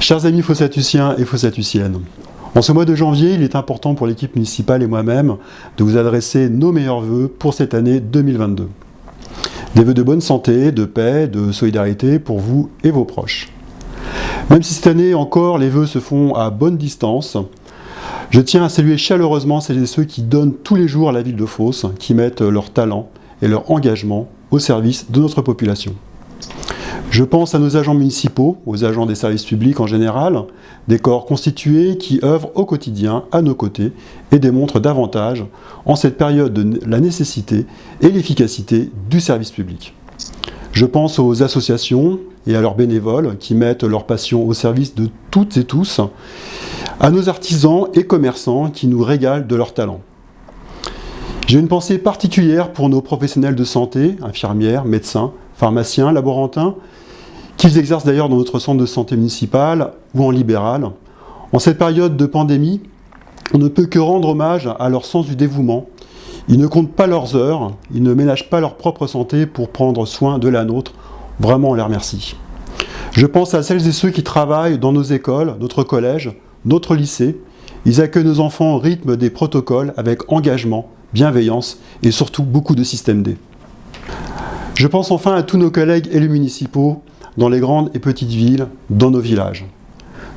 Chers amis Fossatusiens et Fossatusiennes, en ce mois de janvier, il est important pour l'équipe municipale et moi-même de vous adresser nos meilleurs vœux pour cette année 2022. Des vœux de bonne santé, de paix, de solidarité pour vous et vos proches. Même si cette année encore les vœux se font à bonne distance, je tiens à saluer chaleureusement celles et ceux qui donnent tous les jours à la ville de Fos, qui mettent leur talent et leur engagement au service de notre population. Je pense à nos agents municipaux, aux agents des services publics en général, des corps constitués qui œuvrent au quotidien à nos côtés et démontrent davantage, en cette période, de la nécessité et l'efficacité du service public. Je pense aux associations et à leurs bénévoles qui mettent leur passion au service de toutes et tous, à nos artisans et commerçants qui nous régalent de leur talent. J'ai une pensée particulière pour nos professionnels de santé, infirmières, médecins, pharmaciens, laborantins, qu'ils exercent d'ailleurs dans notre centre de santé municipal ou en libéral. En cette période de pandémie, on ne peut que rendre hommage à leur sens du dévouement. Ils ne comptent pas leurs heures, ils ne ménagent pas leur propre santé pour prendre soin de la nôtre. Vraiment, on les remercie. Je pense à celles et ceux qui travaillent dans nos écoles, notre collège, notre lycée. Ils accueillent nos enfants au rythme des protocoles avec engagement, bienveillance et surtout beaucoup de système D. Je pense enfin à tous nos collègues élus municipaux dans les grandes et petites villes, dans nos villages.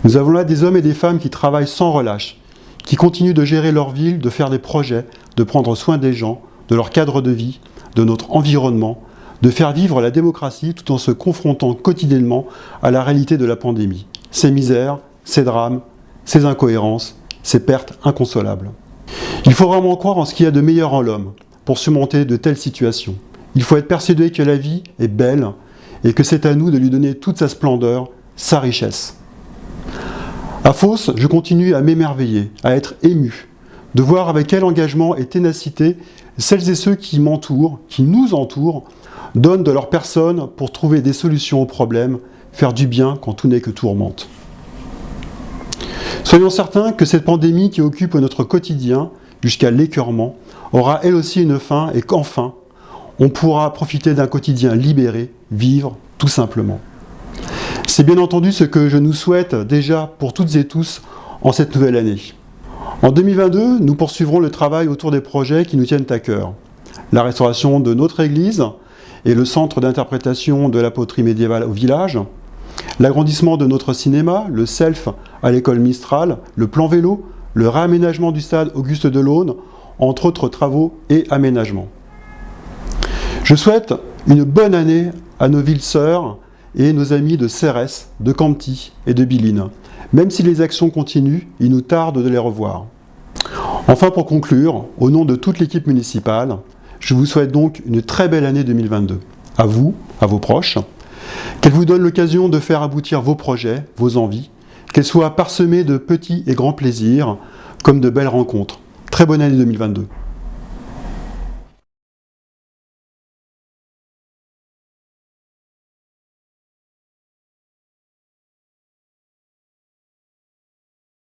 Nous avons là des hommes et des femmes qui travaillent sans relâche, qui continuent de gérer leur ville, de faire des projets, de prendre soin des gens, de leur cadre de vie, de notre environnement, de faire vivre la démocratie tout en se confrontant quotidiennement à la réalité de la pandémie, ses misères, ses drames, ses incohérences, ses pertes inconsolables. Il faut vraiment croire en ce qu'il y a de meilleur en l'homme pour surmonter de telles situations. Il faut être persuadé que la vie est belle et que c'est à nous de lui donner toute sa splendeur, sa richesse. À Fos, je continue à m'émerveiller, à être ému, de voir avec quel engagement et ténacité celles et ceux qui m'entourent, qui nous entourent, donnent de leur personne pour trouver des solutions aux problèmes, faire du bien quand tout n'est que tourmente. Soyons certains que cette pandémie qui occupe notre quotidien, jusqu'à l'écœurement, aura elle aussi une fin et qu'enfin, on pourra profiter d'un quotidien libéré, vivre tout simplement. C'est bien entendu ce que je nous souhaite déjà pour toutes et tous en cette nouvelle année. En 2022, nous poursuivrons le travail autour des projets qui nous tiennent à cœur. La restauration de notre église et le centre d'interprétation de la poterie médiévale au village, l'agrandissement de notre cinéma, le SELF à l'école Mistral, le plan vélo, le réaménagement du stade Auguste Delaune, entre autres travaux et aménagements. Je souhaite une bonne année à nos villes sœurs et nos amis de Cérès, de Canty et de Billines. Même si les actions continuent, il nous tarde de les revoir. Enfin, pour conclure, au nom de toute l'équipe municipale, je vous souhaite donc une très belle année 2022. À vous, à vos proches, qu'elle vous donne l'occasion de faire aboutir vos projets, vos envies, qu'elle soit parsemée de petits et grands plaisirs, comme de belles rencontres. Très bonne année 2022.